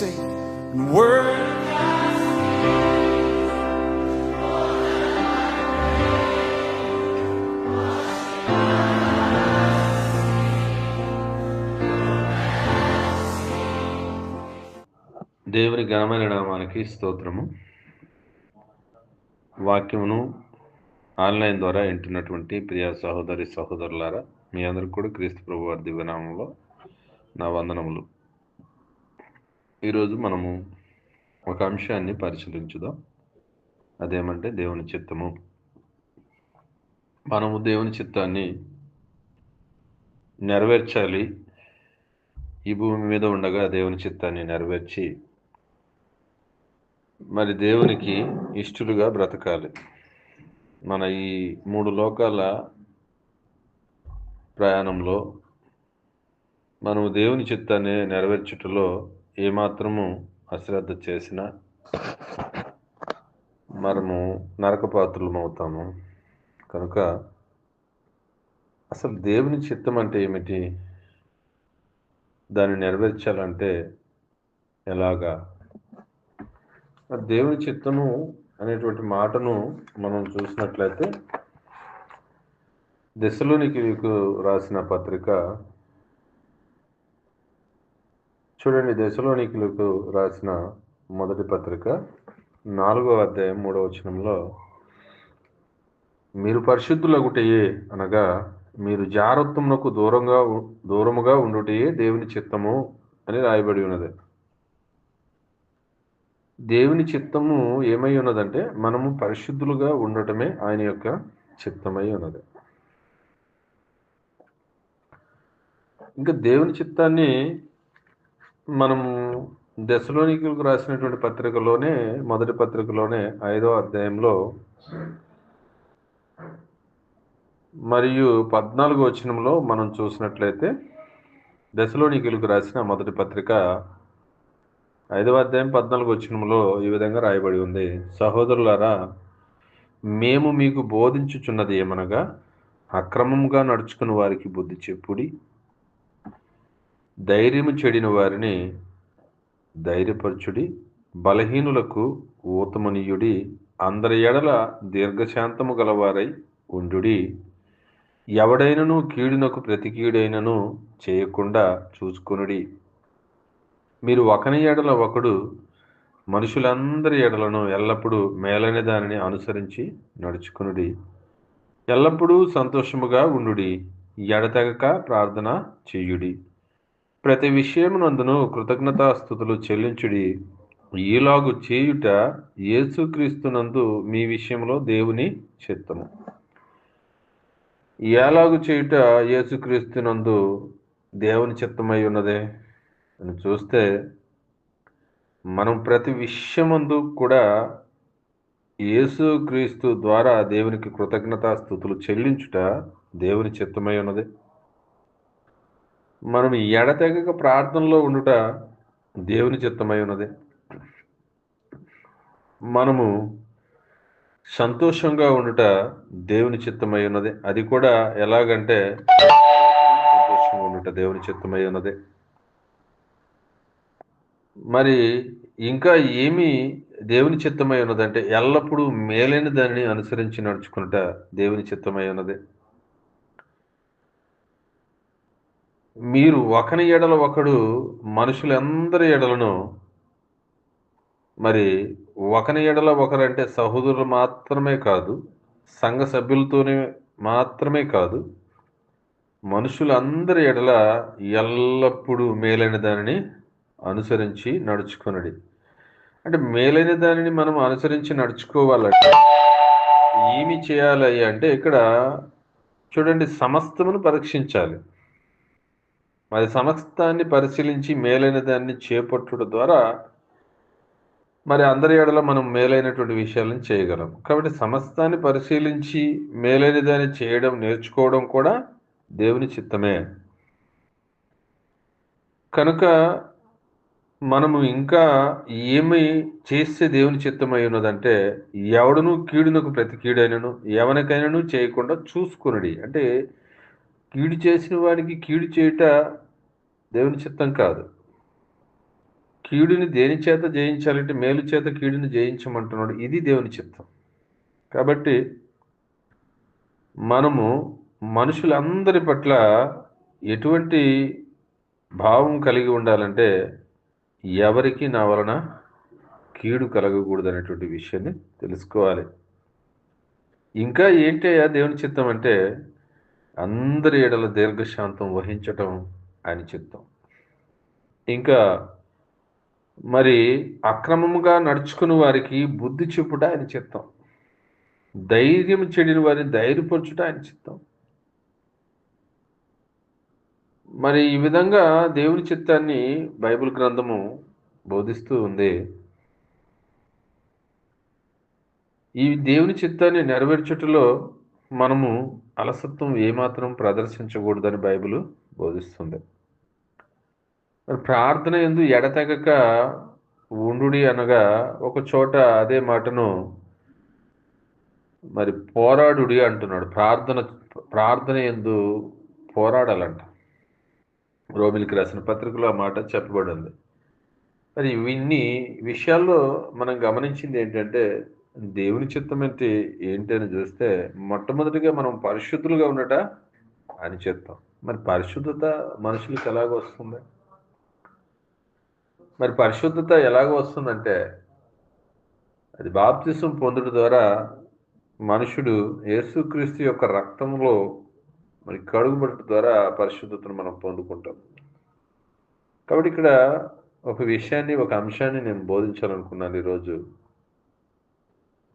say, word. దేవుని ఘనమైన నామానికి స్తోత్రము. వాక్యమును ఆన్లైన్ ద్వారా వింటున్నటువంటి ప్రియ సహోదరి సహోదరులారా, మీ అందరికీ కూడా క్రీస్తు ప్రభు వారి దివ్యనామంలో నా వందనములు. ఈరోజు మనము ఒక అంశాన్ని పరిశీలించుదాం. అదేమంటే దేవుని చిత్తము. మనము దేవుని చిత్తాన్ని నెరవేర్చాలి. ఈ భూమి మీద ఉండగా దేవుని చిత్తాన్ని నెరవేర్చి మరి దేవునికి ఇష్టలుగా బ్రతకాలి. మన ఈ 3 లోకాల ప్రయాణంలో మనము దేవుని చిత్తాన్ని నెరవేర్చుటలో ఏమాత్రము అశ్రద్ధ చేసినా మనము నరకపాత్రులమవుతాము. కనుక అసలు దేవుని చిత్తం అంటే ఏమిటి, దాన్ని నెరవేర్చాలంటే ఎలాగా? దేవుని చిత్తము అనేటువంటి మాటను మనం చూసినట్లయితే దెస్సలోనికీయులకు రాసిన పత్రిక చూడండి. దెస్సలోనికీయులకు రాసిన మొదటి పత్రిక 4వ అధ్యాయం 3వ వచనంలో, మీరు పరిశుద్ధులగుటయే అనగా మీరు జారత్వమునకు దూరముగా ఉండుటయే దేవుని చిత్తము అని రాయబడి ఉన్నది. దేవుని చిత్తము ఏమై ఉన్నదంటే మనము పరిశుద్ధులుగా ఉండటమే ఆయన యొక్క చిత్తమై ఉన్నది. ఇంకా దేవుని చిత్తాన్ని మనము దెస్సలోనికీయులకు రాసినటువంటి పత్రికలోనే, మొదటి పత్రికలోనే 5వ అధ్యాయంలో మరియు 14వ వచనంలో మనం చూసినట్లయితే, దెస్సలోనికీయులకు రాసిన మొదటి పత్రిక 5వ అధ్యాయం 14వ వచనంలో ఈ విధంగా రాయబడి ఉంది. సహోదరులారా, మేము మీకు బోధించుచున్నది ఏమనగా, అక్రమంగా నడుచుకుని వారికి బుద్ధి చెప్పుడి, ధైర్యము చెడిన వారిని ధైర్యపరచుడి, బలహీనులకు ఊతమనీయుడి, అందరి ఎడల దీర్ఘశాంతము గలవారై ఉండుడి, ఎవడైనను కీడునకు ప్రతి కీడైనను చేయకుండా చూసుకొనుడి. మీరు ఒకని ఎడల ఒకడు మనుషులందరి ఎడలను ఎల్లప్పుడూ మేలైన దానిని అనుసరించి నడుచుకొనుడి, ఎల్లప్పుడూ సంతోషముగా ఉండుడి, ఎడతెగక ప్రార్థన చేయుడి, ప్రతి విషయమునందును కృతజ్ఞతాస్తుతులు చెల్లించుడి. ఈలాగు చేయుట యేసుక్రీస్తునందు మీ విషయంలో దేవుని చిత్తము. ఎలాగు చేయుట యేసుక్రీస్తునందు దేవుని చిత్తమై ఉన్నదే అని చూస్తే, మనం ప్రతి విషయమందు కూడా యేసుక్రీస్తు ద్వారా దేవునికి కృతజ్ఞతాస్తుతులు చెల్లించుట దేవుని చిత్తమై ఉన్నది. మనం ఎడతెగక ప్రార్థనలో ఉండుట దేవుని చిత్తమై ఉన్నది. మనము సంతోషంగా ఉండుట దేవుని చిత్తమై ఉన్నది. అది కూడా ఎలాగంటే సంతోషంగా ఉండుట దేవుని చిత్తమై ఉన్నది. మరి ఇంకా ఏమి దేవుని చిత్తమై ఉన్నదంటే, ఎల్లప్పుడూ మేలైన దానిని అనుసరించి నడుచుకునుట దేవుని చిత్తమై ఉన్నది. మీరు ఒకని ఎడల ఒకడు మనుషులందరి ఎడలను, మరి ఒకని ఎడల ఒకరంటే సహోదరులు మాత్రమే కాదు, సంఘ సభ్యులతోనే మాత్రమే కాదు, మనుషులందరి ఎడల ఎల్లప్పుడూ మేలైన దానిని అనుసరించి నడుచుకొనుడి. అంటే మేలైన దానిని మనం అనుసరించి నడుచుకోవాలంటే ఏమి చేయాలి అంటే, ఇక్కడ చూడండి, సమస్తమును పరీక్షించాలి. మరి సమస్తాన్ని పరిశీలించి మేలైన దాన్ని చేపట్టుట ద్వారా మరి అందరి ఎడల మనం మేలైనటువంటి విషయాలను చేయగలం. కాబట్టి సమస్తాన్ని పరిశీలించి మేలైన దాన్ని చేయడం నేర్చుకోవడం కూడా దేవుని చిత్తమే. కనుక మనము ఇంకా ఏమి చేస్తే దేవుని చిత్తమై ఉన్నదంటే, ఎవడును కీడునకు ప్రతి కీడైనను ఎవరికైనాను చేయకుండా చూసుకొనుడి. అంటే కీడు చేసిన వాడికి కీడు చేయుట దేవుని చిత్తం కాదు. కీడుని దేని చేత జయించాలంటే మేలు చేత కీడుని జయించమంటున్నాడు. ఇది దేవుని చిత్తం. కాబట్టి మనము మనుషులందరి పట్ల ఎటువంటి భావం కలిగి ఉండాలంటే ఎవరికి నా వలన కీడు కలగకూడదు అనేటువంటి విషయాన్ని తెలుసుకోవాలి. ఇంకా ఏంటయ్యా దేవుని చిత్తం అంటే అందరి ఎడల దీర్ఘశాంతం వహించటం ఆయన చిత్తం. ఇంకా మరి అక్రమముగా నడుచుకుని వారికి బుద్ధి చెప్పుట ఆయన చిత్తం. ధైర్యం చెడిన వారిని ధైర్యపరచుట ఆయన చిత్తం. మరి ఈ విధంగా దేవుని చిత్తాన్ని బైబిల్ గ్రంథము బోధిస్తూ ఉంది. ఈ దేవుని చిత్తాన్ని నెరవేర్చుటలో మనము అలసత్వం ఏమాత్రం ప్రదర్శించకూడదని బైబిల్ బోధిస్తుంది. ప్రార్థన యందు ఎడతెగక ఉండుడి అనగా ఒక చోట అదే మాటను మరి పోరాడుడి అంటున్నాడు. ప్రార్థన యందు పోరాడాలంట. రోమిలికి రాసిన పత్రికలో ఆ మాట చెప్పబడింది. మరి ఇన్ని విషయాల్లో మనం గమనించింది ఏంటంటే దేవుని చిత్తం అంటే ఏంటి అని చూస్తే మొట్టమొదటిగా మనం పరిశుద్ధులుగా ఉండట అని చిత్తం. మరి పరిశుద్ధత మనుషులకు ఎలాగ వస్తుంది? మరి పరిశుద్ధత ఎలాగ వస్తుందంటే అది బాప్తిసం పొందుట ద్వారా మనుషుడు యేసుక్రీస్తు యొక్క రక్తంలో మరి కడుగుబడట ద్వారా పరిశుద్ధతను మనం పొందుకుంటాం. కాబట్టి ఇక్కడ ఒక విషయాన్ని, ఒక అంశాన్ని నేను బోధించాలనుకున్నాను ఈరోజు.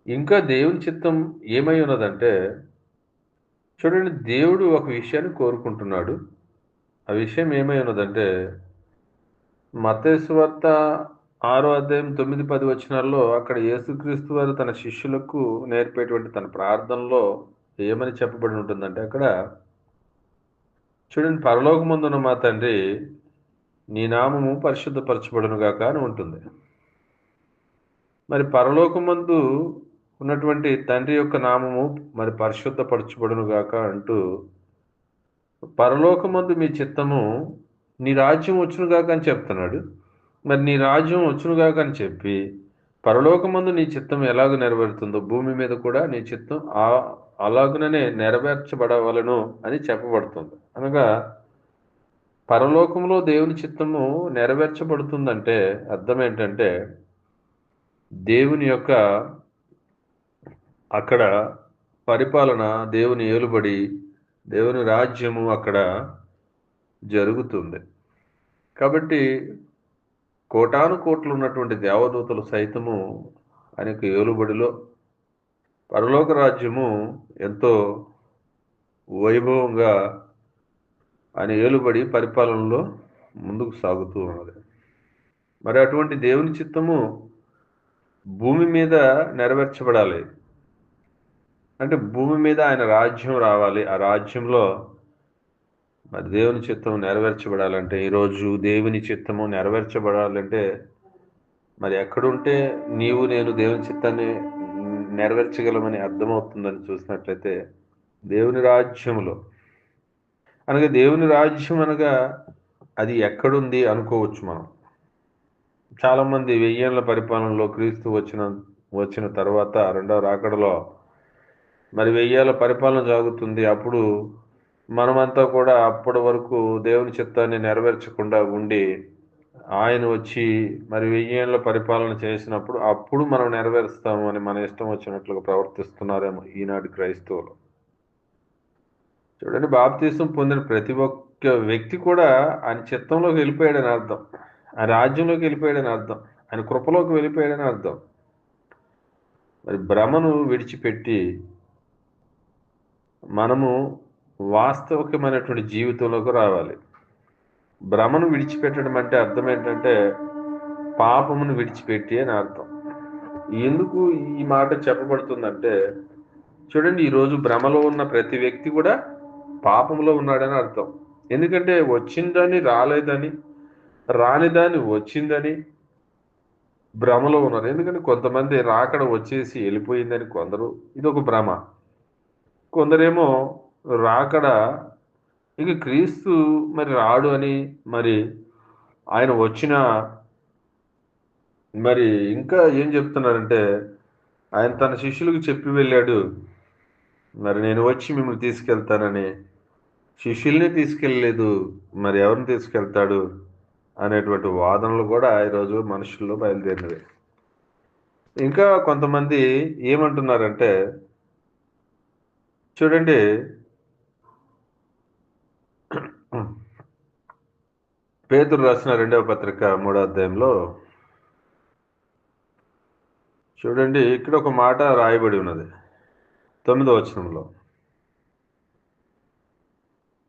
ఇంకా దేవుని చిత్తం ఏమై ఉన్నదంటే చూడండి, దేవుడు ఒక విషయాన్ని కోరుకుంటున్నాడు. ఆ విషయం ఏమై ఉన్నదంటే మత్తయి సువార్త 6వ అధ్యాయం 9-10 వచనాల్లో అక్కడ యేసుక్రీస్తు వారు తన శిష్యులకు నేర్పేటువంటి తన ప్రార్థనలో ఏమని చెప్పబడి ఉంటుందంటే అక్కడ చూడండి, పరలోకమందున్న మా తండ్రి నీ నామము పరిశుద్ధపరచబడును గాక అని ఉంటుంది. మరి పరలోకమందు ఉన్నటువంటి తండ్రి యొక్క నామము మరి పరిశుద్ధపరచబడును గాక అంటూ పరలోకమందు మీ చిత్తము నీ రాజ్యం వచ్చును గాక అని చెప్తున్నాడు. మరి నీ రాజ్యం వచ్చును గాక అని చెప్పి పరలోకమందు నీ చిత్తం ఎలాగ నెరవేరుతుందో భూమి మీద కూడా నీ చిత్తం అలాగుననే నెరవేర్చబడవలను అని చెప్పబడుతుంది. అనగా పరలోకంలో దేవుని చిత్తము నెరవేర్చబడుతుందంటే అర్థం ఏంటంటే దేవుని యొక్క అక్కడ పరిపాలన, దేవుని ఏలుబడి, దేవుని రాజ్యము అక్కడ జరుగుతుంది. కాబట్టి కోటాను కోట్లు ఉన్నటువంటి దేవదూతలు సైతము ఆయనకు ఏలుబడిలో పరలోక రాజ్యము ఎంతో వైభవంగా ఆయన ఏలుబడి పరిపాలనలో ముందుకు సాగుతూ ఉన్నది. మరి అటువంటి దేవుని చిత్తము భూమి మీద నెరవేర్చబడాలి అంటే భూమి మీద ఆయన రాజ్యం రావాలి. ఆ రాజ్యంలో మరి దేవుని చిత్తం నెరవేర్చబడాలంటే ఈరోజు దేవుని చిత్తము నెరవేర్చబడాలంటే మరి ఎక్కడుంటే నీవు నేను దేవుని చిత్తాన్ని నెరవేర్చగలమని అర్థమవుతుందని చూసినట్లయితే దేవుని రాజ్యంలో. అనగా దేవుని రాజ్యం అనగా అది ఎక్కడుంది అనుకోవచ్చు మనం. చాలామంది 1000 ఏళ్ల పరిపాలనలో క్రీస్తు వచ్చిన తర్వాత రెండవ రాకడలో మరి 1000 ఏళ్ల పరిపాలన సాగుతుంది. అప్పుడు మనమంతా కూడా అప్పటి వరకు దేవుని చిత్తాన్ని నెరవేర్చకుండా ఉండి ఆయన వచ్చి మరి 1000 ఏళ్ల పరిపాలన చేసినప్పుడు అప్పుడు మనం నెరవేరుస్తాము అని మన ఇష్టం వచ్చినట్లుగా ప్రవర్తిస్తున్నారేమో ఈనాటి క్రైస్తవులు. చూడండి, బాప్తీసం పొందిన ప్రతి ఒక్క వ్యక్తి కూడా ఆయన చిత్తంలోకి వెళ్ళిపోయాడని అర్థం, ఆయన రాజ్యంలోకి వెళ్ళిపోయాడని అర్థం, ఆయన కృపలోకి వెళ్ళిపోయాడని అర్థం. మరి భ్రమను విడిచిపెట్టి మనము వాస్తవికమైనటువంటి జీవితంలోకి రావాలి. భ్రమను విడిచిపెట్టడం అంటే అర్థం ఏంటంటే పాపమును విడిచిపెట్టి అని అర్థం. ఎందుకు ఈ మాట చెప్పబడుతుందంటే చూడండి, ఈరోజు భ్రమలో ఉన్న ప్రతి వ్యక్తి కూడా పాపంలో ఉన్నాడని అర్థం. ఎందుకంటే వచ్చిందని రాలేదని, రానిదాన్ని వచ్చిందని భ్రమలో ఉన్నారు. ఎందుకంటే కొంతమంది రాకడ వచ్చేసి వెళ్ళిపోయిందని కొందరు, ఇది ఒక భ్రమ. కొందరేమో రాకడ ఇక క్రీస్తు మరి రాడు అని, మరి ఆయన వచ్చిన మరి ఇంకా ఏం చెప్తున్నారంటే, ఆయన తన శిష్యులకు చెప్పి వెళ్ళాడు, మరి నేను వచ్చి మిమ్మల్ని తీసుకెళ్తానని. శిష్యుల్ని తీసుకెళ్ళలేదు, మరి ఎవరిని తీసుకెళ్తాడు అనేటువంటి వాదనలు కూడా ఈరోజు మనుషుల్లో బయలుదేరినవి. ఇంకా కొంతమంది ఏమంటున్నారంటే, చూడండి, పేతురు రాసిన 2వ పత్రిక 3వ అధ్యాయంలో చూడండి, ఇక్కడ ఒక మాట రాయబడి ఉన్నది. 9వ వచనంలో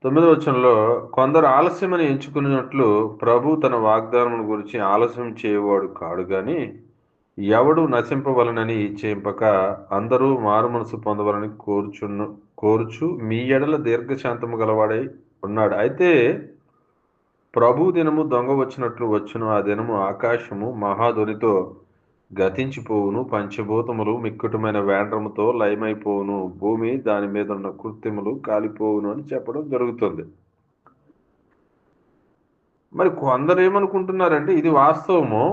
9వ వచనంలో, కొందరు ఆలస్యమని ఎంచుకున్నట్లు ప్రభు తన వాగ్దానమును గురించి ఆలస్యం చేయవాడు కాడు గాని ఎవడు నశింపవలనని చేయింపక అందరూ మారు మనసు పొందవలని కోరుచు మీ ఎడల దీర్ఘశాంతము గలవాడై ఉన్నాడు. అయితే ప్రభు దినము దొంగ వచ్చినట్లు వచ్చును. ఆ దినము ఆకాశము మహాధ్వనితో గతించిపోవును, పంచభూతములు మిక్కుటమైన వేండ్రముతో లయమైపోవును, భూమి దాని మీద ఉన్న కృత్యములు కాలిపోవును అని చెప్పడం జరుగుతుంది. మరి కొందరు ఏమనుకుంటున్నారంటే ఇది వాస్తవము.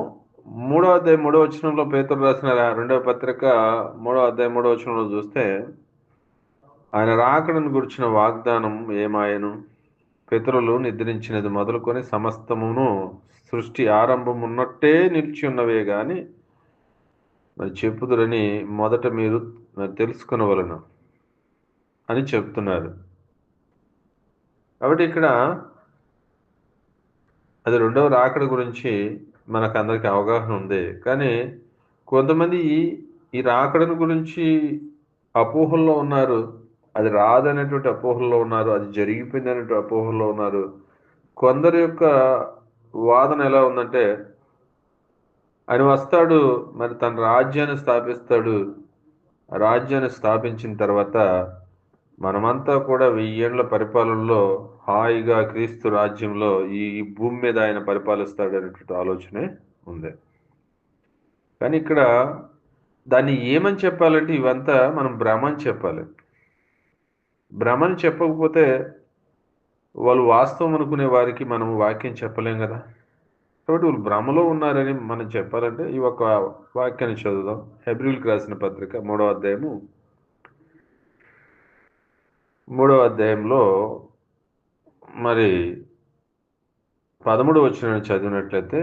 3వ అధ్యాయం 3వ వచనంలో పేతురు రాసిన 2వ పత్రిక 3వ అధ్యాయం 3వ వచనంలో చూస్తే, ఆయన రాకడను గురించిన వాగ్దానం ఏమాయను? పితరులు నిద్రించినది మొదలుకొని సమస్తమును సృష్టి ఆరంభం ఉన్నట్టే నిలిచి ఉన్నవే గాని మరి చెప్పుదురని మొదట మీరు తెలుసుకొనవలెను అని చెప్తున్నారు. కాబట్టి ఇక్కడ అది రెండవ రాకడ గురించి మనకందరికి అవగాహన ఉంది. కానీ కొంతమంది ఈ రాకడను గురించి అపోహల్లో ఉన్నారు. అది రాదనేటువంటి అపోహల్లో ఉన్నారు. అది జరిగిపోయిందనేటువంటి అపోహల్లో ఉన్నారు. కొందరి యొక్క వాదన ఎలా ఉందంటే, ఆయన వస్తాడు, మరి తన రాజ్యాన్ని స్థాపిస్తాడు. రాజ్యాన్ని స్థాపించిన తర్వాత మనమంతా కూడా 1000 ఏండ్ల పరిపాలనలో హాయిగా క్రీస్తు రాజ్యంలో ఈ భూమి మీద ఆయన పరిపాలిస్తాడు అనేటువంటి ఆలోచనే ఉంది. కానీ ఇక్కడ దాన్ని ఏమని చెప్పాలంటే ఇవంతా మనం భ్రమని చెప్పాలి. భ్రమని చెప్పకపోతే వాళ్ళు వాస్తవం అనుకునే వారికి మనం వాక్యం చెప్పలేం కదా. కాబట్టి వాళ్ళు భ్రమలో ఉన్నారని మనం చెప్పాలంటే ఈ ఒక వాక్యాన్ని చదువుదాం. హెబ్రీయులకు రాసిన పత్రిక 3వ అధ్యాయము 3వ అధ్యాయంలో మరి 13వ వచనాన్ని చదివినట్లయితే,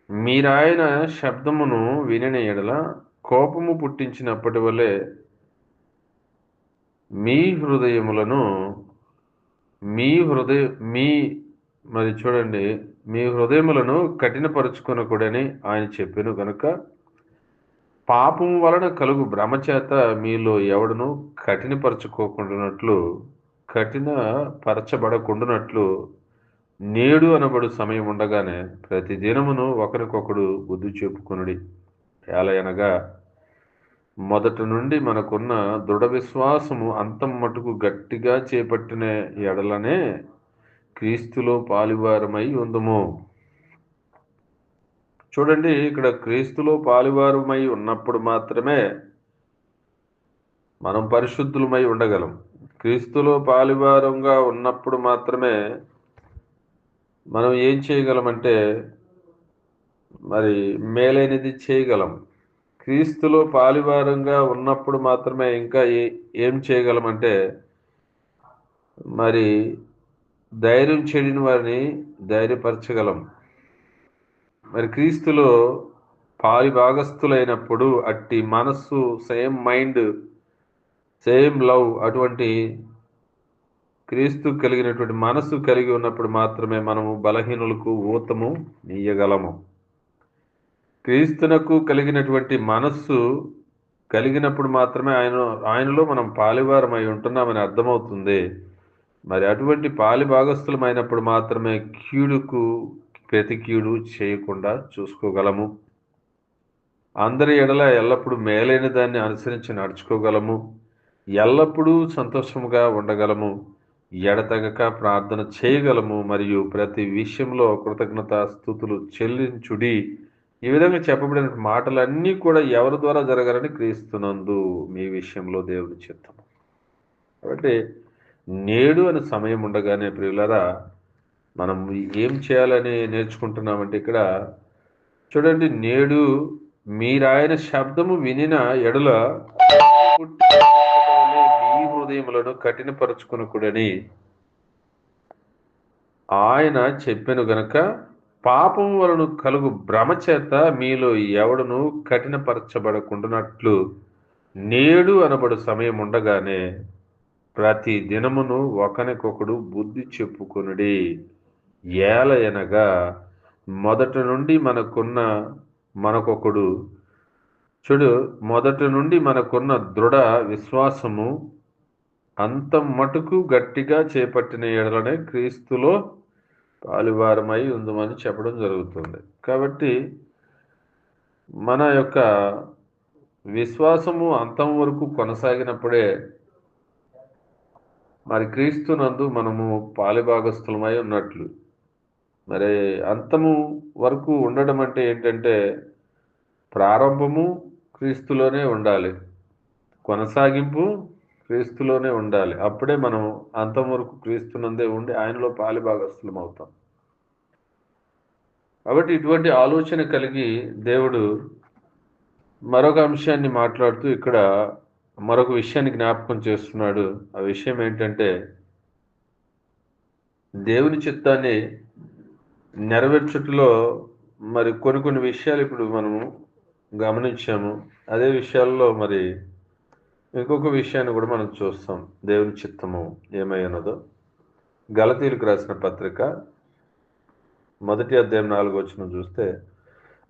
మీరాయన శబ్దమును వినిన ఎడల కోపము పుట్టించినప్పటి వలె మీ హృదయములను మీ హృదయ మీ మరి చూడండి, మీ హృదయములను కఠినపరుచుకొనకూడని ఆయన చెప్పెను గనుక పాపము వలన కలుగు భ్రమ చేత మీలో ఎవడును కఠినపరచబడకుండునట్లు నేడు అనబడు సమయం ఉండగానే ప్రతి దినమును ఒకరికొకడు బుద్ధి చెప్పుకొనుడి. ఏలయనగా మొదట నుండి మనకున్న దృఢ విశ్వాసము అంతం మటుకు గట్టిగా చేపట్టిన ఎడలనే క్రీస్తులో పాలువారమై ఉందుము. చూడండి, ఇక్కడ క్రీస్తులో పాలువారమై ఉన్నప్పుడు మాత్రమే మనం పరిశుద్ధులమై ఉండగలం. క్రీస్తులో పాలువారంగా ఉన్నప్పుడు మాత్రమే మనం ఏం చేయగలమంటే మరి మేలైనది చేయగలం. క్రీస్తులో పాలువారంగా ఉన్నప్పుడు మాత్రమే ఇంకా ఏం చేయగలమంటే మరి ధైర్యం చెడిన వారిని ధైర్యపరచగలం. మరి క్రీస్తులో పాలిభాగస్థులైనప్పుడు అట్టి మనస్సు, సేమ్ మైండ్, సేమ్ లవ్, అటువంటి క్రీస్తు కలిగినటువంటి మనస్సు కలిగి ఉన్నప్పుడు మాత్రమే మనము బలహీనులకు ఊతము నీయగలము. క్రీస్తునకు కలిగినటువంటి మనస్సు కలిగినప్పుడు మాత్రమే ఆయనలో మనం పాలివారమై ఉంటున్నామని అర్థమవుతుంది. మరి అటువంటి పాలిభాగస్థులమైనప్పుడు మాత్రమే కీడుకు ప్రతి కీడు చేయకుండా చూసుకోగలము. అందరి ఎడల ఎల్లప్పుడూ మేలైన దాన్ని అనుసరించి నడుచుకోగలము. ఎల్లప్పుడూ సంతోషముగా ఉండగలము. ఎడతెగక ప్రార్థన చేయగలము. మరియు ప్రతి విషయంలో కృతజ్ఞతాస్తుతులు చెల్లించుడి. ఈ విధంగా చెప్పబడిన మాటలన్నీ కూడా ఎవరి ద్వారా జరగాలని? క్రీస్తునందు మీ విషయంలో దేవుని చిత్తం. కాబట్టి నేడు అని సమయం ఉండగానే ప్రియులారా, మనం ఏం చేయాలని నేర్చుకుంటున్నామంటే ఇక్కడ చూడండి, నేడు మీరాయన శబ్దము వినిన ఎడల మీ హృదయములను కఠినపరుచుకొనకుడని ఆయన చెప్పెను గనక, పాపం వలన కలుగు భ్రమ చేత మీలో ఎవడును కఠినపరచబడకుండానట్లు నేడు అనబడు సమయం ఉండగానే ప్రతి దినమును ఒకనికొకడు బుద్ధి చెప్పుకొనుడి. ఏలయనగా మొదట నుండి మనకొకడు మొదట నుండి మనకున్న దృఢ విశ్వాసము అంత మటుకు గట్టిగా చేపట్టిన ఎడలనే క్రీస్తులో పాలువారమై ఉందమని చెప్పడం జరుగుతుంది. కాబట్టి మన యొక్క విశ్వాసము అంతం వరకు కొనసాగినప్పుడే మరి క్రీస్తునందు మనము పాలుభాగస్థులమై ఉన్నట్లు. మరి అంతము వరకు ఉండడం అంటే ఏంటంటే, ప్రారంభము క్రీస్తులోనే ఉండాలి, కొనసాగింపు క్రీస్తులోనే ఉండాలి. అప్పుడే మనం అంతం వరకు క్రీస్తునందే ఉండి ఆయనలో పాలుభాగస్థులం అవుతాం. కాబట్టి ఇటువంటి ఆలోచన కలిగి దేవుడు మరొక అంశాన్ని మాట్లాడుతూ ఇక్కడ మరొక విషయాన్ని జ్ఞాపకం చేస్తున్నాడు. ఆ విషయం ఏంటంటే, దేవుని చిత్తాన్ని నెరవేర్చుటలో మరి కొన్ని విషయాలు ఇప్పుడు మనము గమనించాము. అదే విషయాల్లో మరి ఇంకొక విషయాన్ని కూడా మనం చూస్తాం. దేవుని చిత్తము ఏమై ఉన్నదో గలతీయులకు రాసిన పత్రిక 1వ అధ్యాయం 4వ వచనం చూస్తే,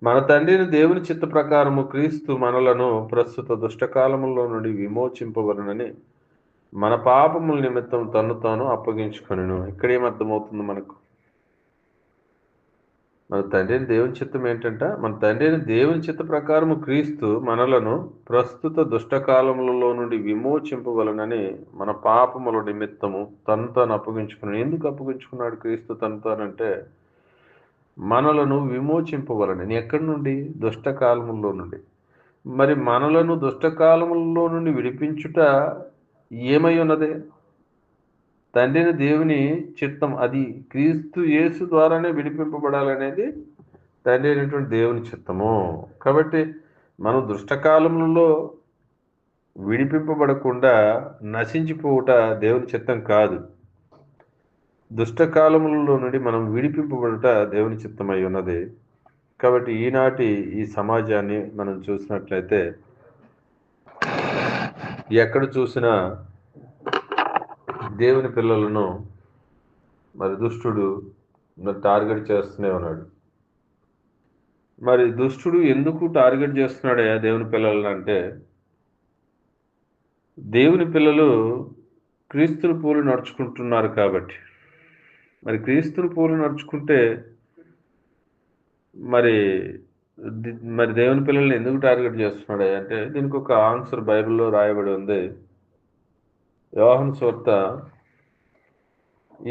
మన తండ్రిని దేవుని చిత్త ప్రకారము క్రీస్తు మనలను ప్రస్తుత దుష్టకాలములో నుండి విమోచింపవలనని మన పాపముల నిమిత్తం తన్ను తాను అప్పగించుకొనెను. ఇక్కడ ఏమర్థమవుతుంది మనకు? మన తండ్రిని దేవుని చిత్తం ఏంటంట? మన తండ్రిని దేవుని చిత్త ప్రకారము క్రీస్తు మనలను ప్రస్తుత దుష్టకాలములలో నుండి విమోచింపవలనని మన పాపముల నిమిత్తము తను తాను అప్పగించుకున్నాడు. ఎందుకు అప్పగించుకున్నాడు క్రీస్తు తను తానంటే, మనలను విమోచింపవలనని. ఎక్కడి నుండి? దుష్టకాలములో నుండి. మరి మనలను దుష్టకాలములో నుండి విడిపించుట ఏమై ఉన్నది? తండ్రిని దేవుని చిత్తం. అది క్రీస్తు యేసు ద్వారానే విడిపింపబడాలనేది తండ్రి అయినటువంటి దేవుని చిత్తము. కాబట్టి మనం దుష్టకాలములలో విడిపింపబడకుండా నశించిపోవుట దేవుని చిత్తం కాదు. దుష్టకాలములలో నుండి మనం విడిపింపబడుట దేవుని చిత్తమై ఉన్నది. కాబట్టి ఈనాటి ఈ సమాజాన్ని మనం చూసినట్లయితే ఎక్కడ చూసినా దేవుని పిల్లలను మరి దుష్టుడు టార్గెట్ చేస్తూనే ఉన్నాడు. మరి దుష్టుడు ఎందుకు టార్గెట్ చేస్తున్నాడయ్యా దేవుని పిల్లలను అంటే, దేవుని పిల్లలు క్రీస్తుని పోలి నడుచుకుంటున్నారు కాబట్టి. మరి క్రీస్తుని పోలి నడుచుకుంటే మరి మరి దేవుని పిల్లల్ని ఎందుకు టార్గెట్ చేస్తున్నాడయ్యా అంటే, దీనికి ఒక ఆన్సర్ బైబిల్లో రాయబడి ఉంది. యోహాను సువార్త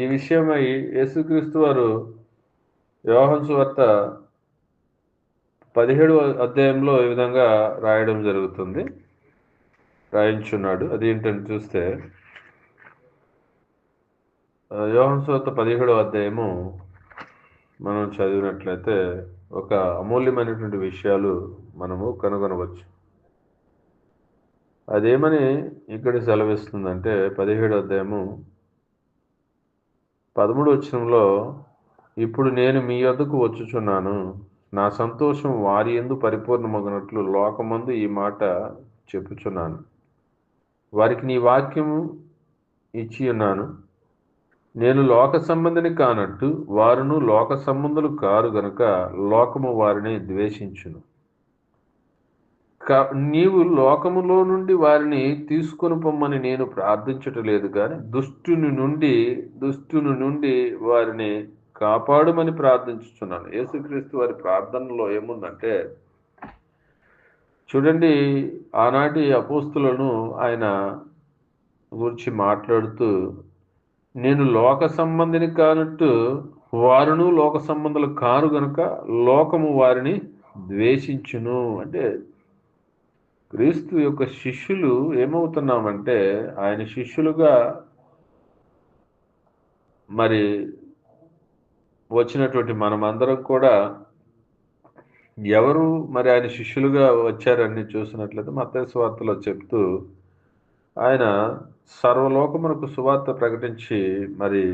ఈ విషయమై యేసుక్రీస్తు వారు యోహాను సువార్త 17వ అధ్యాయంలో ఈ విధంగా రాయడం జరుగుతుంది, రాయించున్నాడు. అదేంటని చూస్తే, యోహాను సువార్త 17వ అధ్యాయము మనం చదివినట్లయితే ఒక అమూల్యమైనటువంటి విషయాలు మనము కనుగొనవచ్చు. అదేమని ఇక్కడ సెలవిస్తుందంటే, 17వ అధ్యాయము 13వ వచనంలో, ఇప్పుడు నేను మీ యొద్దకు వచ్చుచున్నాను, నా సంతోషం వారి యందు పరిపూర్ణమగునట్లు లోకమందు ఈ మాట చెప్పుచున్నాను. వారికి నీ వాక్యము ఇచ్చి ఉన్నాను. నేను లోక సంబంధిని కానట్టు వారును లోక సంబంధులు కారు గనుక లోకము వారిని ద్వేషించును. నీవు లోకములో నుండి వారిని తీసుకొని పొమ్మని నేను ప్రార్థించటలేదు కానీ దుష్టుని నుండి వారిని కాపాడుమని ప్రార్థించుచున్నాను. యేసుక్రీస్తు వారి ప్రార్థనలో ఏముందంటే, చూడండి, ఆనాటి అపోస్తులను ఆయన గురించి మాట్లాడుతూ, నేను లోక సంబంధిని కానట్టు వారును లోక సంబంధులు కారు గనుక లోకము వారిని ద్వేషించును. అంటే క్రీస్తు యొక్క శిష్యులు ఏమవుతున్నామంటే, ఆయన శిష్యులుగా మరి వచ్చినటువంటి మనమందరం కూడా ఎవరు మరి ఆయన శిష్యులుగా వచ్చారని చూసినట్లయితే మత్తయి సువార్తలో చెప్తూ ఆయన సర్వలోకమునకు సువార్త ప్రకటించి మరి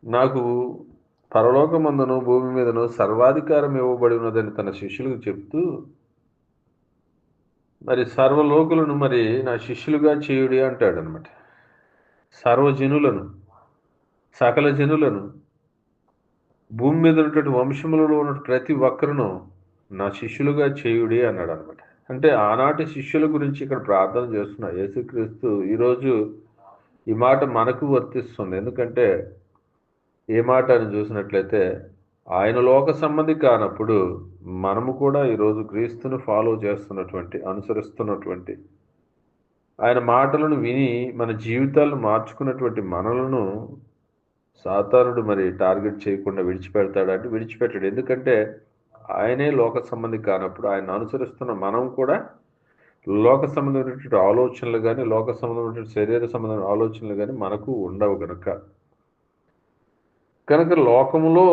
నాకు పరలోకమందును భూమి మీదను సర్వాధికారం ఇవ్వబడి ఉన్నదని తన శిష్యులకు చెప్తూ మరి సర్వలోకులను మరి నా శిష్యులుగా చేయుడి అంటాడనమాట. సర్వజనులను, సకల జనులను, భూమి మీద ఉన్నటువంటి వంశములలో ఉన్న ప్రతి ఒక్కరును నా శిష్యులుగా చేయుడి అన్నాడనమాట. అంటే ఆనాటి శిష్యుల గురించి ఇక్కడ ప్రార్థన చేస్తున్న యేసుక్రీస్తు ఈరోజు ఈ మాట మనకు వర్తిస్తుంది. ఎందుకంటే ఏ మాట అని చూసినట్లయితే ఆయన లోక సంబంధి కానప్పుడు మనము కూడా ఈరోజు క్రీస్తును ఫాలో చేస్తున్నటువంటి, అనుసరిస్తున్నటువంటి, ఆయన మాటలను విని మన జీవితాలను మార్చుకున్నటువంటి మనలను సాతానుడు మరి టార్గెట్ చేయకుండా విడిచిపెడతాడంటే విడిచిపెట్టాడు. ఎందుకంటే ఆయనే లోక సంబంధి కానప్పుడు ఆయన అనుసరిస్తున్న మనం కూడా లోక సంబంధమైనటువంటి ఆలోచనలు కానీ, లోక సంబంధమైనటువంటి శరీర సంబంధమైన ఆలోచనలు కానీ మనకు ఉండవు కనుక లోకములో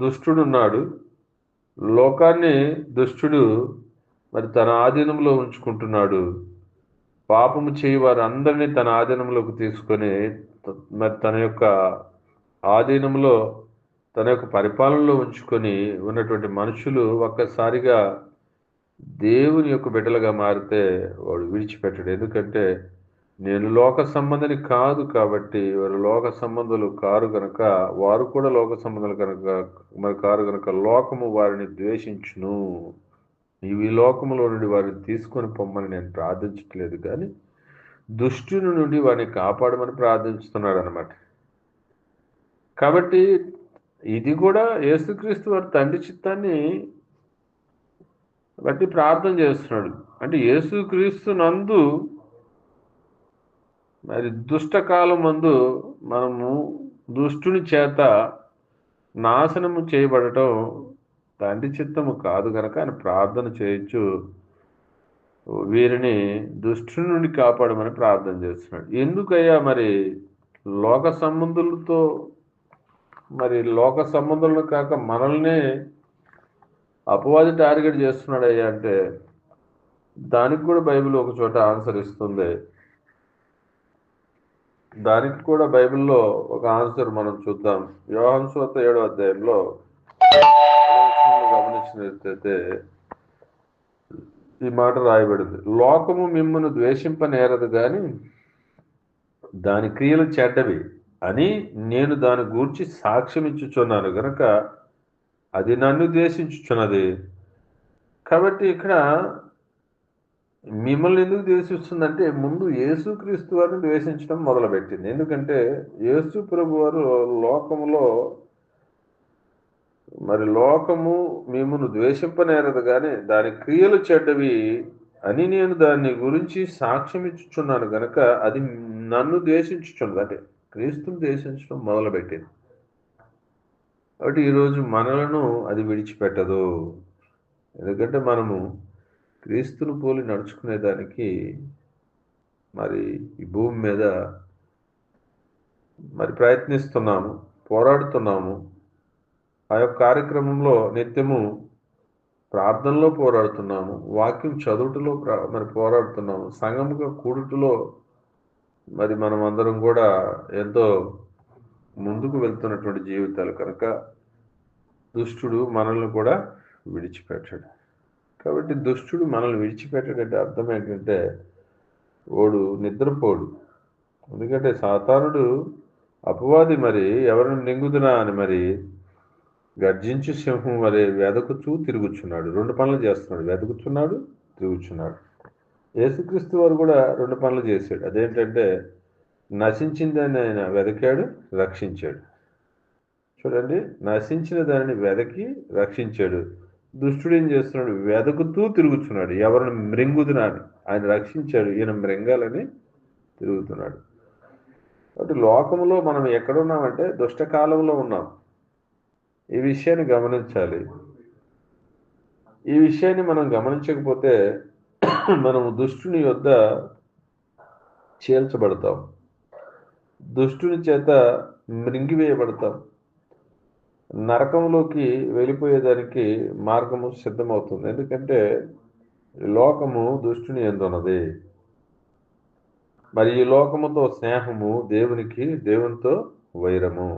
దుష్టుడున్నాడు. లోకాన్ని దుష్టుడు మరి తన ఆధీనంలో ఉంచుకుంటున్నాడు. పాపము చేయి వారందరినీ తన ఆధీనంలోకి తీసుకొని మరి తన యొక్క ఆధీనంలో, తన యొక్క పరిపాలనలో ఉంచుకొని ఉన్నటువంటి మనుషులు ఒక్కసారిగా దేవుని యొక్క బిడ్డలుగా మారితే వాడు విడిచిపెట్టడు. ఎందుకంటే నేను లోక సంబంధిని కాదు కాబట్టి వారు లోక సంబంధులు కారు గనక, వారు కూడా లోక సంబంధాలు కనుక మరి కారు గనక లోకము వారిని ద్వేషించును. నీవు ఈ లోకములో నుండి వారిని తీసుకొని పొమ్మని నేను ప్రార్థించట్లేదు కానీ దుష్టుని నుండి వారిని కాపాడమని ప్రార్థిస్తున్నాడు అనమాట. కాబట్టి ఇది కూడా యేసుక్రీస్తు వారి తండ్రి చిత్తాన్ని బట్టి ప్రార్థన చేస్తున్నాడు. అంటే యేసుక్రీస్తు నందు మరి దుష్టకాలం మందు మనము దుష్టుని చేత నాశనము చేయబడటం తండ్రి చిత్తము కాదు కనుక ఆయన ప్రార్థన చేయొచ్చు, వీరిని దుష్టుని నుండి కాపాడమని ప్రార్థన చేస్తున్నాడు. ఎందుకయ్యా మరి లోక సంబంధులతో, మరి లోక సంబంధులను కాక మనల్ని అపవాది టార్గెట్ చేస్తున్నాడయ్యా అంటే దానికి కూడా బైబిల్ ఒక చోట ఆన్సర్ ఇస్తుంది. దానికి కూడా బైబిల్లో ఒక ఆన్సర్ మనం చూద్దాం. యోహాను సువార్త 7వ అధ్యాయంలో గమనించినట్లయితే ఈ మాట రాయబడింది. లోకము మిమ్మల్ని ద్వేషింపనేరదు కానీ దాని క్రియలు చెడ్డవి అని నేను దాని గూర్చి సాక్ష్యం ఇచ్చుచున్నాను గనక అది నన్ను ద్వేషించుచున్నది. కాబట్టి ఇక్కడ మిమ్మల్ని ఎందుకు ద్వేషిస్తుందంటే ముందు యేసుక్రీస్తు వారిని ద్వేషించడం మొదలుపెట్టింది. ఎందుకంటే యేసు ప్రభు వారు లోకములో మరి లోకము మిమ్మల్ని ద్వేషింపనేరదు కానీ దాని క్రియలు చెడ్డవి అని నేను దాని గురించి సాక్ష్యం ఇచ్చుచున్నాను గనక అది నన్ను ద్వేషించుచున్నది. అంటే క్రీస్తుని ద్వేషించడం మొదలుపెట్టింది. కాబట్టి ఈరోజు మనలను అది విడిచిపెట్టదు. ఎందుకంటే మనము క్రీస్తును పోలి నడుచుకునేదానికి మరి ఈ భూమి మీద మరి ప్రయత్నిస్తున్నాము, పోరాడుతున్నాము. ఆ యొక్క కార్యక్రమంలో నిత్యము ప్రార్థనలో పోరాడుతున్నాము, వాక్యం చదువుటలో మరి పోరాడుతున్నాము, సంఘముగా కూడుటలో మరి మనం అందరం కూడా ఎంతో ముందుకు వెళ్తున్నటువంటి జీవితాలు కనుక దుష్టుడు మనల్ని కూడా విడిచిపెట్టాడు. కాబట్టి దుష్టుడు మనల్ని విడిచిపెట్టాడంటే అర్థం ఏంటంటే వాడు నిద్రపోడు. ఎందుకంటే సాతానుడు అపవాది మరి ఎవరిని మింగుదునా అని మరి గర్జించు సింహం మరి వెదకుతూ తిరుగుచున్నాడు. 2 పనులు చేస్తున్నాడు, వెతుకుతున్నాడు, తిరుగుచున్నాడు. యేసుక్రీస్తు వారు కూడా 2 పనులు చేశాడు. అదేంటంటే నశించిందని ఆయన వెతికాడు, రక్షించాడు. చూడండి, నశించిన దానిని వెదకి రక్షించాడు. దుష్టుడు ఏం చేస్తున్నాడు? వెతుకుతూ తిరుగుతున్నాడు, ఎవరిని మృంగుదునా అని. ఆయన రక్షించాడు, ఈయన మృంగాలని తిరుగుతున్నాడు. కాబట్టి లోకంలో మనం ఎక్కడున్నామంటే దుష్టకాలంలో ఉన్నాం. ఈ విషయాన్ని గమనించాలి. ఈ విషయాన్ని మనం గమనించకపోతే మనము దుష్టుని యొద్ద చీల్చబడతాం, దుష్టుని చేత మృంగివేయబడతాం. నరకంలోకి వెళ్ళిపోయేదానికి మార్గము సిద్ధమవుతుంది. ఎందుకంటే ఈ లోకము దుష్టుని యందున్నది. మరి ఈ లోకముతో స్నేహము దేవునితో వైరము.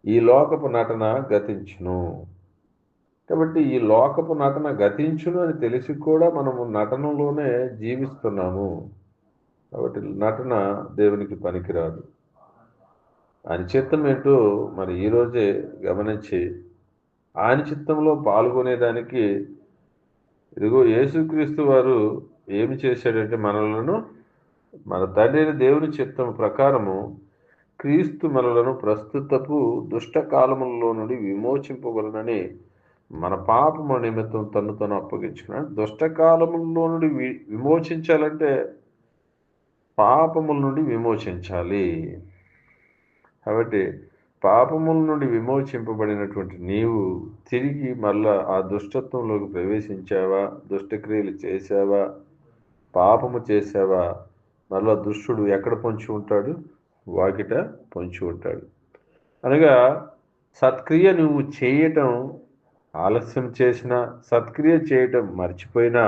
ఈ లోకపు నటన గతించును. కాబట్టి ఈ లోకపు నటన గతించును అని తెలిసి కూడా మనము నటనలోనే జీవిస్తున్నాము. కాబట్టి నటన దేవునికి పనికిరాదు. ఆయన చిత్తం ఏంటో మరి ఈరోజే గమనించి ఆయన చిత్తంలో పాల్గొనేదానికి ఇదిగో యేసుక్రీస్తు వారు ఏమి చేశాడంటే మనలను మన తండ్రి అయిన దేవుని చిత్తం ప్రకారము క్రీస్తు మనలను ప్రస్తుతపు దుష్ట కాలములలో నుండి విమోచింపవలనని మన పాపము నిమిత్తం తను అప్పగించుకున్నాడు. దుష్ట కాలములలో నుండి విమోచించాలంటే పాపముల నుండి విమోచించాలి. కాబట్టి పాపముల నుండి విమోచింపబడినటువంటి నీవు తిరిగి మళ్ళా ఆ దుష్టత్వంలోకి ప్రవేశించావా, దుష్టక్రియలు చేశావా, పాపము చేశావా, మళ్ళా దుష్టుడు ఎక్కడ పొంచి ఉంటాడు? వాకిట పొంచి ఉంటాడు. అనగా సత్క్రియ నువ్వు చేయటం ఆలస్యం చేసినా, సత్క్రియ చేయటం మర్చిపోయినా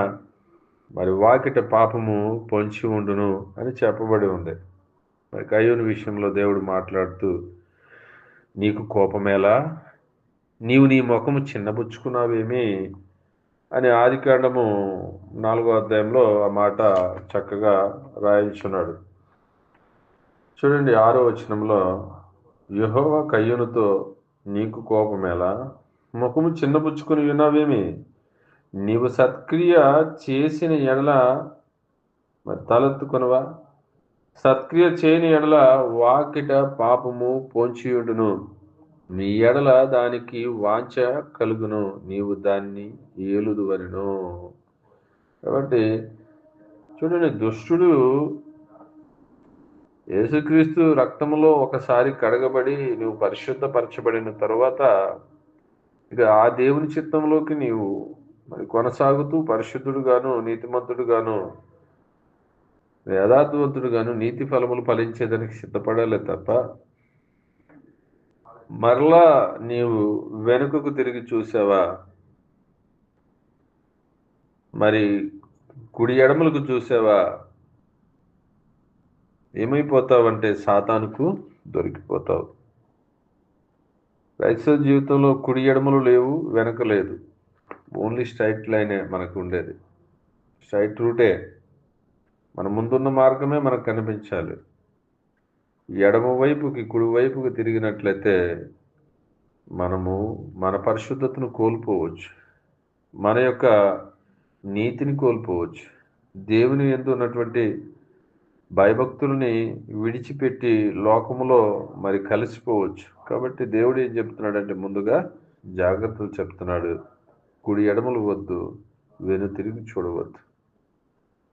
మరి వాకిట పాపము పొంచి ఉండును అని చెప్పబడి ఉంది. మరి కయ్యూని విషయంలో దేవుడు మాట్లాడుతూ నీకు కోపమేలా, నీవు నీ ముఖము చిన్నబుచ్చుకున్నావేమి అని ఆదికాండము 4వ అధ్యాయంలో ఆ మాట చక్కగా రాయించున్నాడు. చూడండి 6వ వచనంలో యెహోవా కయ్యూనుతో నీకు కోపమేలా, ముఖము చిన్నబుచ్చుకుని ఉన్నావేమి, నీవు సత్క్రియ చేసిన ఎడల మరి తలెత్తుకొనవా, సత్క్రియ చేయని ఎడల వాకిట పాపము పొంచియుండును, నీ ఎడల దానికి వాంఛ కలుగును, నీవు దాన్ని ఏలుదువనెను. కాబట్టి చూడండి, దుష్టుడు యేసుక్రీస్తు రక్తములో ఒకసారి కడగబడి నువ్వు పరిశుద్ధపరచబడిన తరువాత ఇక ఆ దేవుని చిత్తంలోకి నీవు మరి కొనసాగుతూ పరిశుద్ధుడుగాను, నీతిమంతుడుగాను, యథార్థవంతుడుగాను నీతి ఫలములు ఫలించేదానికి సిద్ధపడాలి తప్ప మరలా నీవు వెనుకకు తిరిగి చూసావా, మరి కుడి ఎడమలకు చూసావా, ఏమైపోతావంటే సాతానుకు దొరికిపోతావు. క్రైస్తవ జీవితంలో కుడి ఎడమలు లేవు, వెనక లేదు, ఓన్లీ స్ట్రైట్ లైనే మనకు ఉండేది. స్ట్రైట్ రూటే, మన ముందున్న మార్గమే మనకు కనిపించాలి. ఎడమ వైపుకి కుడి వైపుకి తిరిగినట్లయితే మనము మన పరిశుద్ధతను కోల్పోవచ్చు, మన యొక్క నీతిని కోల్పోవచ్చు, దేవుని యందు ఉన్నటువంటి భయభక్తుల్ని విడిచిపెట్టి లోకములో మరి కలిసిపోవచ్చు. కాబట్టి దేవుడు ఏం చెప్తున్నాడంటే ముందుగా జాగ్రత్తలు చెప్తున్నాడు. కుడి ఎడమలు వద్దు, వెను తిరిగి చూడవద్దు.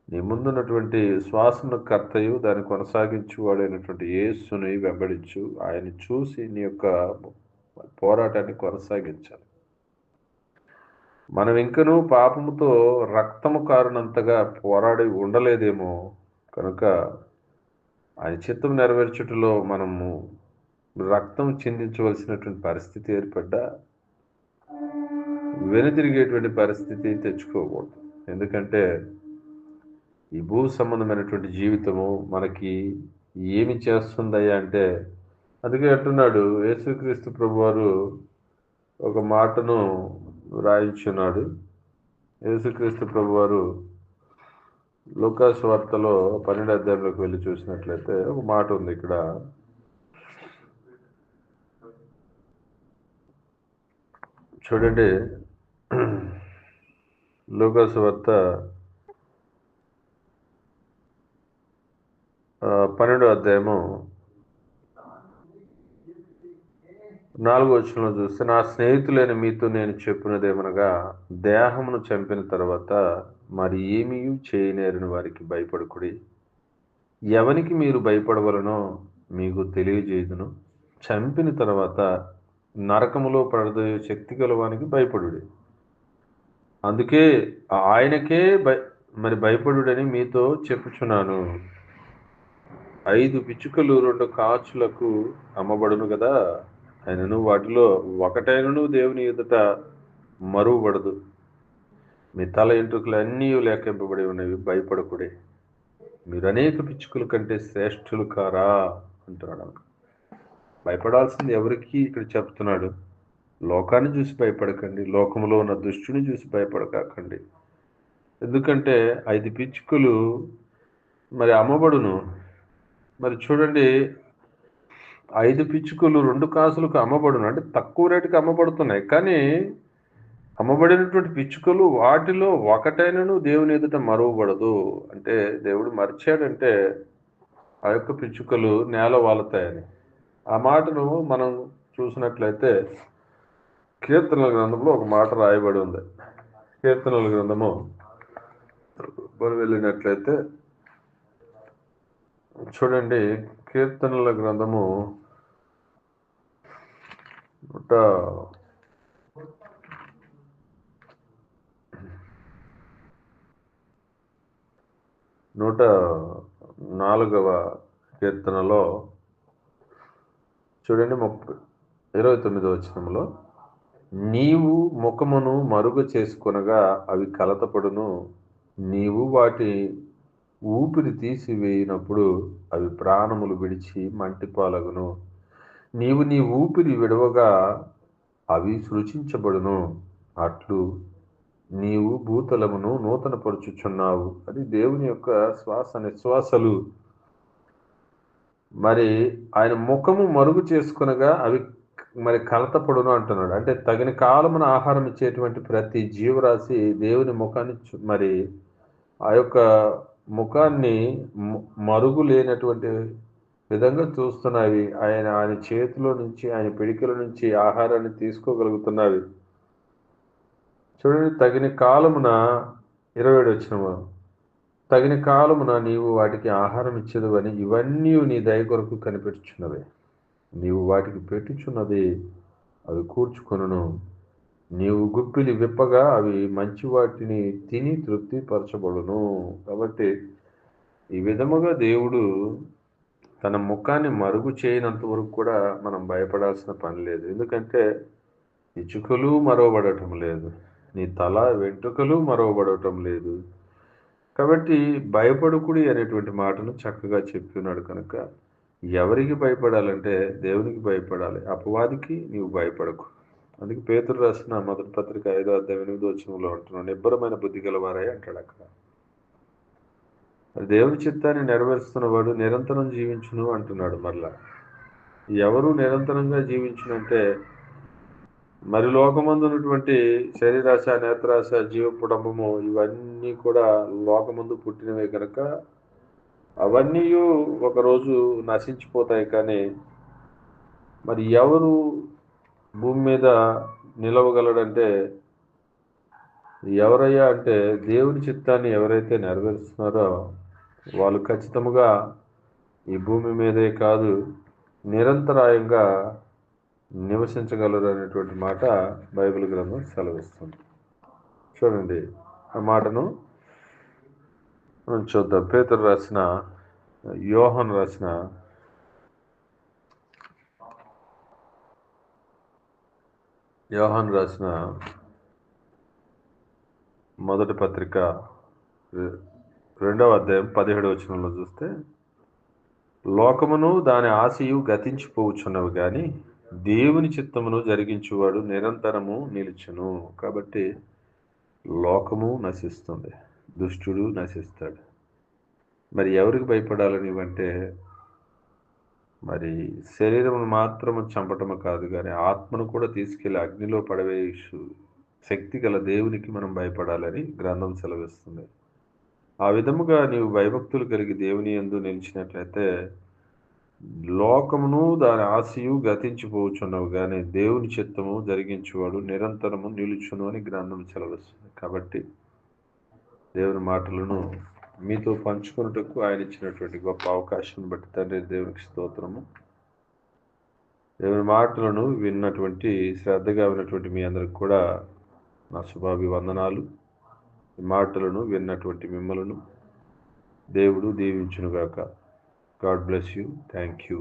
నీ ముందున్నటువంటి శ్వాసను కర్తయు దాన్ని కొనసాగించువాడైనటువంటి యేసుని వెంబడించు. ఆయన చూసి నీ యొక్క పోరాటాన్ని కొనసాగించాలి. మనం ఇంకనూ పాపముతో రక్తము కారునంతగా పోరాడి ఉండలేదేమో, కనుక ఆయన చిత్తం నెరవేర్చుటలో మనము రక్తం చిందించవలసినటువంటి పరిస్థితి ఏర్పడ్డా వెనుతిరిగేటువంటి పరిస్థితి తెచ్చుకోకూడదు. ఎందుకంటే ఈ భూ సంబంధమైనటువంటి జీవితము మనకి ఏమి చేస్తుందయ్యా అంటే, అందుకే అంటున్నాడు యేసుక్రీస్తు ప్రభువారు ఒక మాటను రాయించున్నాడు. యేసుక్రీస్తు ప్రభువారు లూకా సువార్తలో 12వ అధ్యాయంలోకి వెళ్ళి చూసినట్లయితే ఒక మాట ఉంది ఇక్కడ. చూడండి, లూకా సువార్త 12వ అధ్యాయము 4వ వచనంలో చూస్తే, నా స్నేహితులైన మీతో నేను చెప్పినదేమనగా, దేహమును చంపిన తర్వాత మరి ఏమీ చేయనేరని వారికి భయపడకుడి. ఎవనికి మీరు భయపడవలనో మీకు తెలియజేయుదును. చంపిన తర్వాత నరకములో పడదోయే శక్తి గలవానికి భయపడుడి. అందుకే ఆయనకే మరి భయపడుడని మీతో చెప్పుచున్నాను. 5 పిచ్చుకలు 2 కాచులకు అమ్మబడును కదా, ఆయనను వాటిలో ఒకటైనను దేవుని ఎదుట మరువబడదు. మీ తల ఎంట్రుకలు అన్నీ లెక్కింపబడి ఉన్నవి, భయపడకుడే. మీరు అనేక పిచ్చుకల కంటే శ్రేష్ఠులు కారా అంటున్నాడు. భయపడాల్సింది ఎవరికి ఇక్కడ చెప్తున్నాడు? లోకాన్ని చూసి భయపడకండి, లోకంలో ఉన్న దుష్టుని చూసి భయపడకండి. ఎందుకంటే 5 పిచ్చుకలు మరి అమ్మబడును. మరి చూడండి, 5 పిచ్చుకలు 2 కాసులకు అమ్మబడును, అంటే తక్కువ రేటుకి అమ్మబడుతున్నాయి. కానీ అమ్మబడినటువంటి పిచ్చుకలు వాటిలో ఒకటైనను దేవుని ఎదుట మరువబడదు. అంటే దేవుడు మరిచాడంటే ఆ యొక్క పిచ్చుకలు నేల వాలుతాయని. ఆ మాటను మనం చూసినట్లయితే కీర్తనల గ్రంథంలో ఒక మాట రాయబడి ఉంది. కీర్తనల గ్రంథము మనం వెళ్ళినట్లయితే చూడండి, కీర్తనల గ్రంథము 104వ కీర్తనలో చూడండి 29వ వచనంలో, నీవు ముఖమును మరుగు చేసుకొనగా అవి కలతపడును, నీవు వాటి ఊపిరి తీసివేయినప్పుడు అవి ప్రాణములు విడిచి మంటిపాలగును, నీవు నీ ఊపిరి విడవగా అవి సృష్టించబడును, అట్లు నీవు భూతలమును నూతనపరుచుచున్నావు. అది దేవుని యొక్క శ్వాస నిశ్వాసలు. మరి ఆయన ముఖము మరుగు చేసుకొనగా అవి మరి కలతపడును అంటున్నాడు. అంటే తగిన కాలమున ఆహారం ఇచ్చేటువంటి ప్రతి జీవరాశి దేవుని ముఖాన్ని మరి ఆ యొక్క ముఖాన్ని మరుగు లేనటువంటి విధంగా చూస్తున్నవి. ఆయన చేతిలో నుంచి, ఆయన పిడికిల నుంచి ఆహారాన్ని తీసుకోగలుగుతున్నవి. చూడండి, తగిన కాలమున 27 వచనము, తగిన కాలమున నీవు వాటికి ఆహారం ఇచ్చేదవని ఇవన్నీ నీ దయ కొరకు కనిపెట్టుచున్నవి. నీవు వాటికి పెట్టుచున్నది అవి కూర్చుకొనును, నీవు గుప్పిలి విప్పగా అవి మంచి వాటిని తిని తృప్తి పరచబడును. కాబట్టి ఈ విధముగా దేవుడు తన ముఖాన్ని మరుగు చేయనంత వరకు కూడా మనం భయపడాల్సిన పని లేదు. ఎందుకంటే పిచ్చుకలు మరవబడటం లేదు, నీ తల వెంట్రుకలు మరవబడటం లేదు. కాబట్టి భయపడుకుడి అనేటువంటి మాటను చక్కగా చెప్తున్నాడు. కనుక ఎవరికి భయపడాలంటే దేవునికి భయపడాలి, అపవాదికి నీవు భయపడకు. అందుకే పేతురు రాసిన మొదటి పత్రిక 5వ అధ్యాయం 8వ వచనంలో అంటున్నాడు, నిబ్బరమైన బుద్ధి గలవారై అంటాడు అక్కడ. దేవుని చిత్తాన్ని నెరవేరుస్తున్నవాడు నిరంతరం జీవించును అంటున్నాడు. మరలా ఎవరు నిరంతరంగా జీవించునంటే మరి లోకమందు ఉన్నటువంటి శరీరాశ, నేత్రాశ, జీవపుడంబము ఇవన్నీ కూడా లోకమందు పుట్టినవే కనుక అవన్నీ ఒకరోజు నశించిపోతాయి. కానీ మరి ఎవరు భూమి మీద నిలవగలడంటే ఎవరయ్యా అంటే దేవుని చిత్తాన్ని ఎవరైతే నెరవేరుస్తున్నారో వాళ్ళు ఖచ్చితంగా ఈ భూమి మీదే కాదు నిరంతరాయంగా నివసించగలరు అనేటువంటి మాట బైబిల్ గ్రంథం సెలవిస్తుంది. చూడండి, ఆ మాటను మనం చూద్దాం. పేతురు రాసిన, యోహాను రాసిన మొదటి పత్రిక 2వ అధ్యాయం 17వ వచనంలో చూస్తే, లోకమును దాని ఆశయు గతించిపోవచ్చున్నవి కానీ దేవుని చిత్తమును జరిగించువాడు నిరంతరము నిలుచును. కాబట్టి లోకము నశిస్తుంది, దుష్టుడు నశిస్తాడు. మరి ఎవరికి భయపడాలని ఇవంటే మరి శరీరమును మాత్రము చంపటము కాదు కానీ ఆత్మను కూడా తీసుకెళ్లి అగ్నిలో పడవేయు శక్తి గల దేవునికి మనం భయపడాలని గ్రంథం సెలవిస్తుంది. ఆ విధముగా నీవు భయభక్తులు కలిగి దేవుని యందు నిలిచినట్లయితే లోకమును దాని ఆశయు గతించిపోవచ్చున్నవి కానీ దేవుని చిత్తము జరిగించేవాడు నిరంతరము నిలుచును అని గ్రంథం సెలవిస్తుంది. కాబట్టి దేవుని మాటలను మీతో పంచుకున్నట్టుకు ఆయన ఇచ్చినటువంటి గొప్ప అవకాశం బట్టి తండ్రి దేవునికి స్తోత్రము. దేవుని మాటలను విన్నటువంటి, శ్రద్ధగా విన్నటువంటి మీ అందరికి కూడా నా శుభాభివందనాలు. ఈ మాటలను విన్నటువంటి మిమ్మలను దేవుడు దీవించునుగాక. God bless you. Thank you.